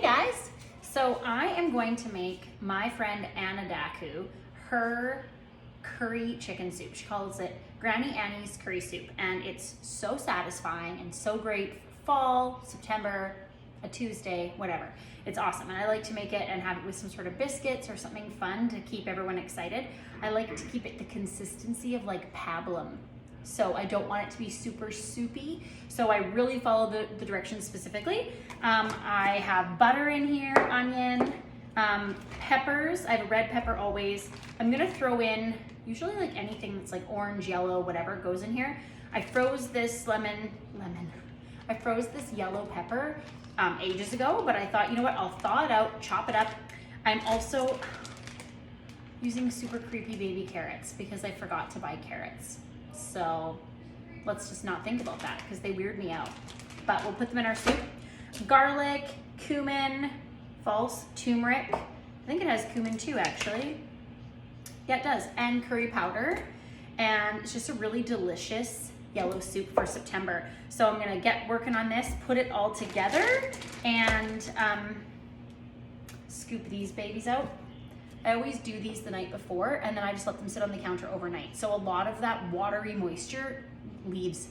guys, so I am going to make my friend Anna Daku her curry chicken soup. She calls it Granny Annie's curry soup, and it's so satisfying and so great for fall, September, a Tuesday, whatever. It's awesome, and I like to make it and have it with some sort of biscuits or something fun to keep everyone excited. I like to keep it the consistency of like pablum. So I don't want it to be super soupy. So I really follow the directions specifically. I have butter in here, onion, peppers. I have a red pepper always. I'm gonna throw in usually like anything that's like orange, yellow, whatever goes in here. I froze this I froze this yellow pepper ages ago, but I thought, you know what, I'll thaw it out, chop it up. I'm also using super creepy baby carrots because I forgot to buy carrots. So let's just not think about that because they weird me out. But we'll put them in our soup. Garlic, cumin, false turmeric. I think it has cumin too, actually. Yeah, it does. And curry powder. And it's just a really delicious yellow soup for September. So I'm gonna get working on this, put it all together, and scoop these babies out. I always do these the night before, and then I just let them sit on the counter overnight. So a lot of that watery moisture leaves,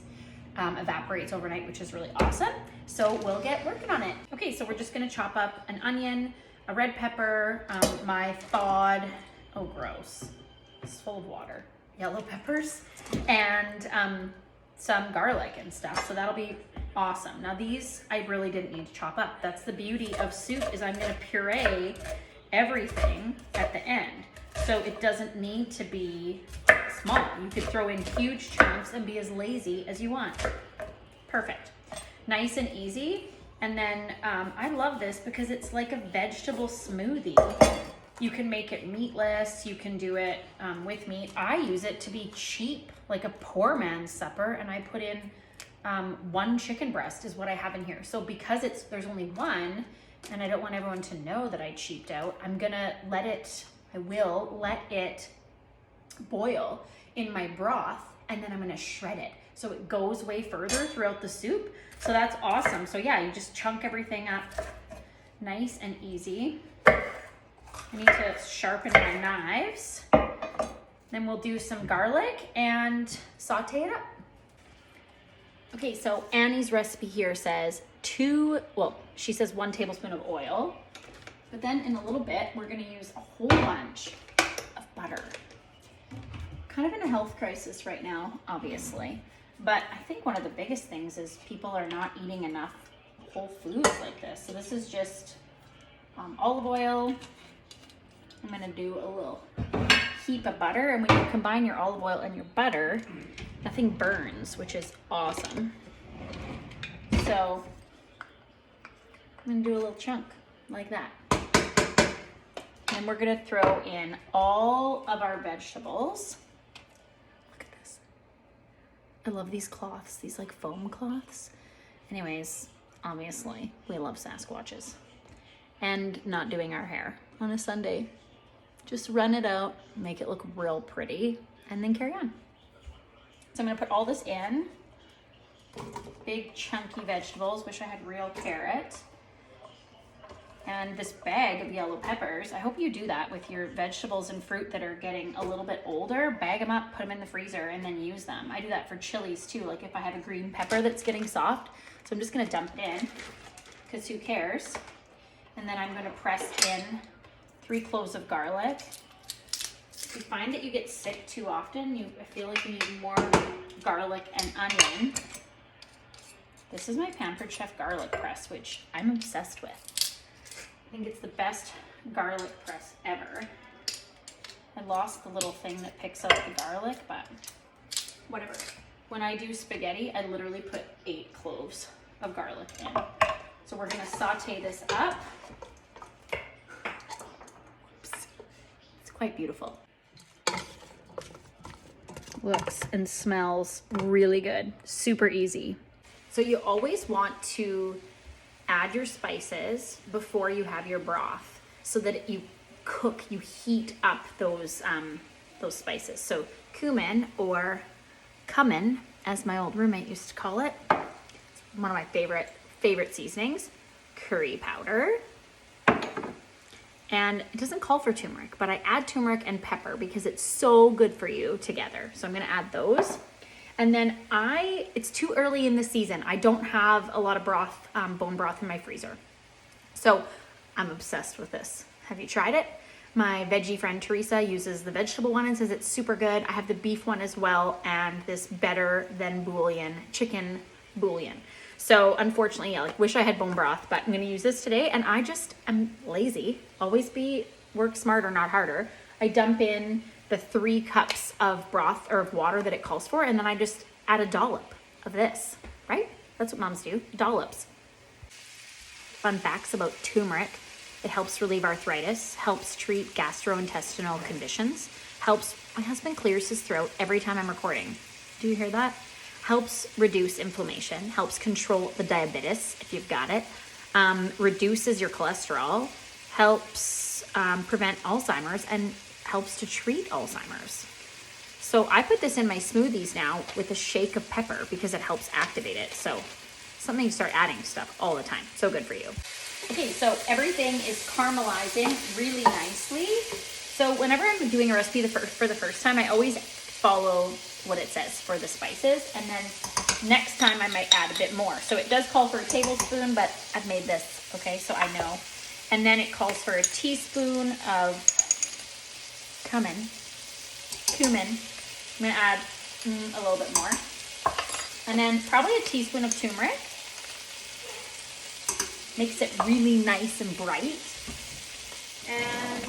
evaporates overnight, which is really awesome. So we'll get working on it. Okay, so we're just gonna chop up an onion, a red pepper, my thawed, oh gross, it's full of water, yellow peppers, and some garlic and stuff. So that'll be awesome. Now these, I really didn't need to chop up. That's the beauty of soup, is I'm gonna puree everything at the end. So it doesn't need to be small. You could throw in huge chunks and be as lazy as you want. Perfect. Nice and easy. And then I love this because it's like a vegetable smoothie. You can make it meatless. You can do it with meat. I use it to be cheap, like a poor man's supper. And I put in one chicken breast is what I have in here. So because there's only one, and I don't want everyone to know that I cheaped out, I will let it boil in my broth, and then I'm gonna shred it. So it goes way further throughout the soup. So that's awesome. So yeah, you just chunk everything up nice and easy. I need to sharpen my knives. Then we'll do some garlic and saute it up. Okay, so Annie's recipe here says she says 1 tablespoon of oil, but then in a little bit, we're gonna use a whole bunch of butter. Kind of in a health crisis right now, obviously, but I think one of the biggest things is people are not eating enough whole foods like this. So this is just olive oil. I'm gonna do a little heap of butter, and when you combine your olive oil and your butter, nothing burns, which is awesome. So I'm gonna do a little chunk like that. And we're gonna throw in all of our vegetables. Look at this. I love these cloths, these like foam cloths. Anyways, obviously, we love Sasquatches. And not doing our hair on a Sunday. Just run it out, make it look real pretty, and then carry on. So I'm gonna put all this in. Big chunky vegetables, wish I had real carrot. And this bag of yellow peppers. I hope you do that with your vegetables and fruit that are getting a little bit older. Bag them up, put them in the freezer, and then use them. I do that for chilies too, like if I have a green pepper that's getting soft. So I'm just gonna dump it in, because who cares? And then I'm gonna press in 3 cloves of garlic. If you find that you get sick too often, I feel like you need more garlic and onion. This is my Pampered Chef garlic press, which I'm obsessed with. I think it's the best garlic press ever. I lost the little thing that picks out the garlic, but whatever. When I do spaghetti, I literally put 8 cloves of garlic in. So we're gonna saute this up. Oops. It's quite beautiful. Looks and smells really good. Super easy. So you always want to add your spices before you have your broth so that you heat up those spices. So cumin, or cumin, as my old roommate used to call it. It's one of my favorite seasonings. Curry powder, And it doesn't call for turmeric, but I add turmeric and pepper because it's so good for you together. So I'm gonna add those. And then it's too early in the season. I don't have a lot of broth, bone broth in my freezer. So I'm obsessed with this. Have you tried it? My veggie friend Teresa uses the vegetable one and says it's super good. I have the beef one as well, and this better than bouillon, chicken bouillon. So unfortunately, I wish I had bone broth, but I'm gonna use this today, and I just am lazy. Always work smarter, not harder. I dump in the 3 cups of broth or of water that it calls for, and then I just add a dollop of this, right? That's what moms do, dollops. Fun facts about turmeric: it helps relieve arthritis, helps treat gastrointestinal conditions, my husband clears his throat every time I'm recording. Do you hear that? Helps reduce inflammation, helps control the diabetes if you've got it, reduces your cholesterol, helps prevent Alzheimer's, and helps to treat Alzheimer's. So I put this in my smoothies now with a shake of pepper because it helps activate it. So something to start adding stuff all the time. So good for you. Okay, so everything is caramelizing really nicely. So whenever I'm doing a recipe for the first time, I always follow what it says for the spices, and then next time I might add a bit more. So it does call for a tablespoon, but I've made this, okay, so I know. And then it calls for a teaspoon of cumin. I'm gonna add a little bit more. And then probably a teaspoon of turmeric. Makes it really nice and bright. And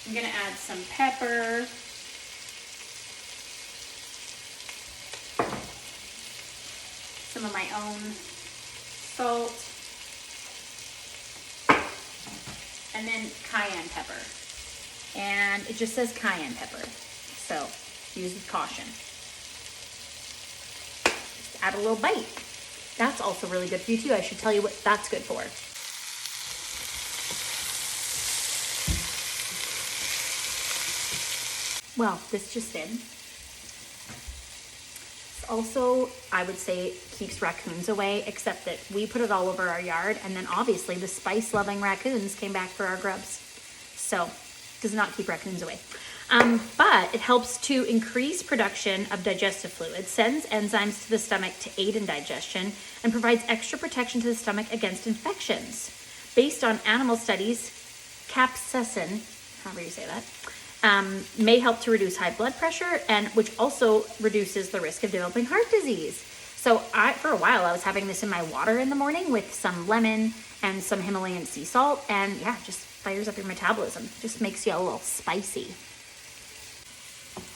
I'm gonna add some pepper. Some of my own salt. And then cayenne pepper. And it just says cayenne pepper, so use with caution. Just add a little bite. That's also really good for you too. I should tell you what that's good for. Well, this just in. It's also, I would say, keeps raccoons away, except that we put it all over our yard, and then obviously the spice-loving raccoons came back for our grubs. So does not keep raccoons away. But it helps to increase production of digestive fluid, sends enzymes to the stomach to aid in digestion, and provides extra protection to the stomach against infections. Based on animal studies, capsaicin, however you say that, may help to reduce high blood pressure, and which also reduces the risk of developing heart disease. So for a while, I was having this in my water in the morning with some lemon and some Himalayan sea salt, and yeah, just fires up your metabolism. Just makes you a little spicy.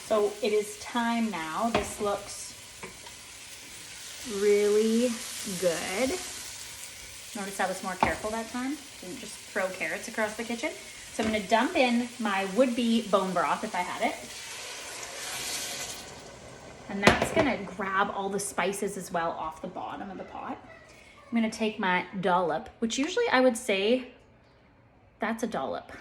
So it is time now. This looks really good. Notice I was more careful that time. Didn't just throw carrots across the kitchen. So I'm gonna dump in my would-be bone broth if I had it. And that's gonna grab all the spices as well off the bottom of the pot. I'm gonna take my dollop, which usually I would say that's a dollop,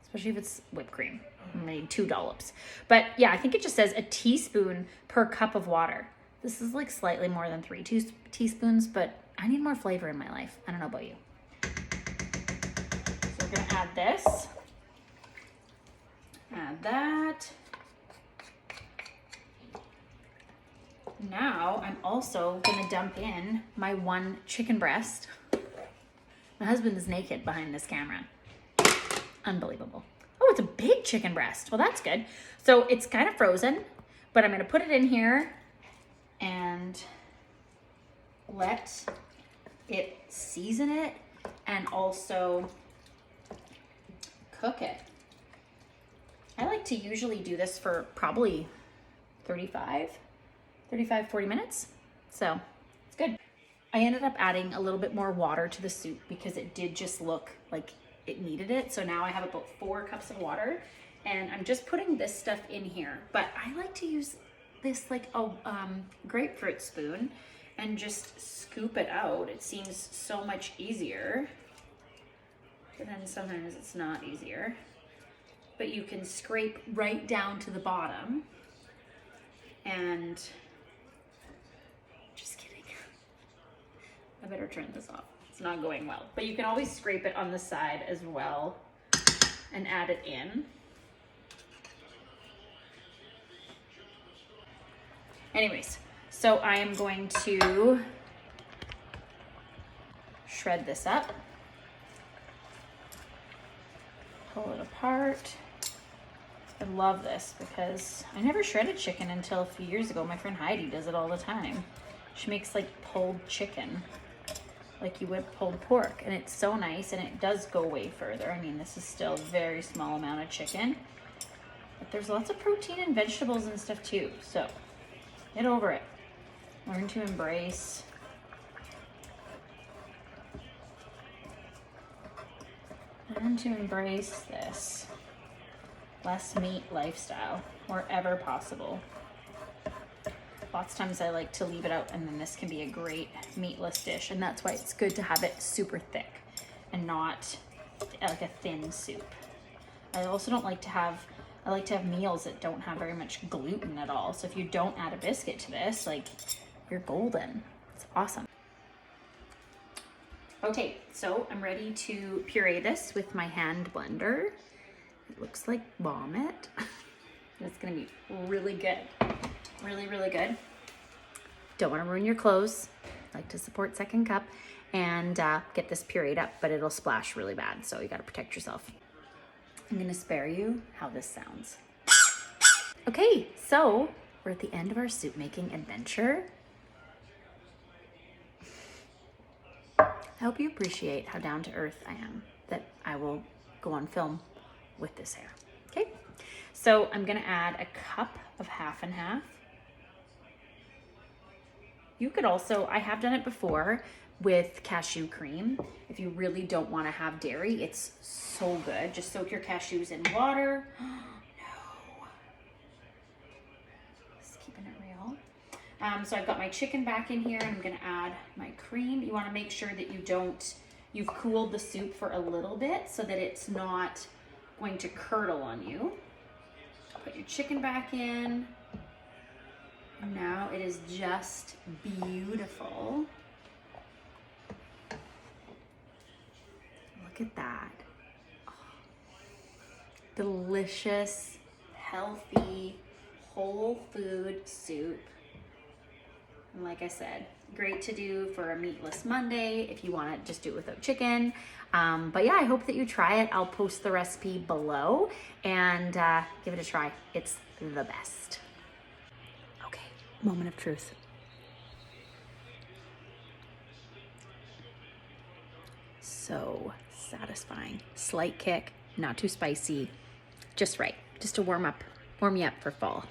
especially if it's whipped cream. I'm gonna need 2 dollops. But yeah, I think it just says a teaspoon per cup of water. This is like slightly more than 3 teaspoons, but I need more flavor in my life. I don't know about you. So we're gonna add this, add that. Now I'm also gonna dump in my 1 chicken breast. My husband is naked behind this camera. Unbelievable. Oh, it's a big chicken breast. Well, that's good. So it's kind of frozen, but I'm gonna put it in here and let it season it and also cook it. I like to usually do this for probably 35, 40 minutes. So it's good. I ended up adding a little bit more water to the soup because it did just look like it needed it. So now I have about 4 cups of water, and I'm just putting this stuff in here. But I like to use this like a grapefruit spoon and just scoop it out. It seems so much easier, but then sometimes it's not easier. But you can scrape right down to the bottom, and just kidding. I better turn this off. It's not going well, but you can always scrape it on the side as well. and add it in. Anyways, so I am going to shred this up, pull it apart. I love this because I never shredded chicken until a few years ago. My friend Heidi does it all the time. She makes like pulled chicken, like you would pulled pork, and it's so nice, and it does go way further. I mean, this is still a very small amount of chicken, but there's lots of protein and vegetables and stuff too, so get over it. Learn to embrace this less meat lifestyle wherever possible. Lots of times I like to leave it out, and then this can be a great meatless dish, and that's why it's good to have it super thick and not like a thin soup. I also don't like to have, I like to have meals that don't have very much gluten at all. So if you don't add a biscuit to this, like, you're golden. It's awesome. Okay, so I'm ready to puree this with my hand blender. It looks like vomit. It's gonna be really good. Really, really good. Don't wanna ruin your clothes. Like to support Second Cup and get this pureed up, but it'll splash really bad, so you gotta protect yourself. I'm gonna spare you how this sounds. Okay, so we're at the end of our soup making adventure. I hope you appreciate how down to earth I am, that I will go on film with this hair. Okay, so I'm gonna add a cup of half and half. You could also, I have done it before with cashew cream. If you really don't want to have dairy, it's so good. Just soak your cashews in water. No. Just keeping it real. So I've got my chicken back in here, and I'm gonna add my cream. You wanna make sure that you've cooled the soup for a little bit so that it's not going to curdle on you. Put your chicken back in. And now it is just beautiful. Look at that. Oh, delicious, healthy, whole food soup. And like I said, great to do for a meatless Monday if you want to just do it without chicken. But yeah, I hope that you try it. I'll post the recipe below and give it a try. It's the best. Okay, moment of truth. So satisfying. Slight kick, not too spicy, just right. Just to warm you up for fall.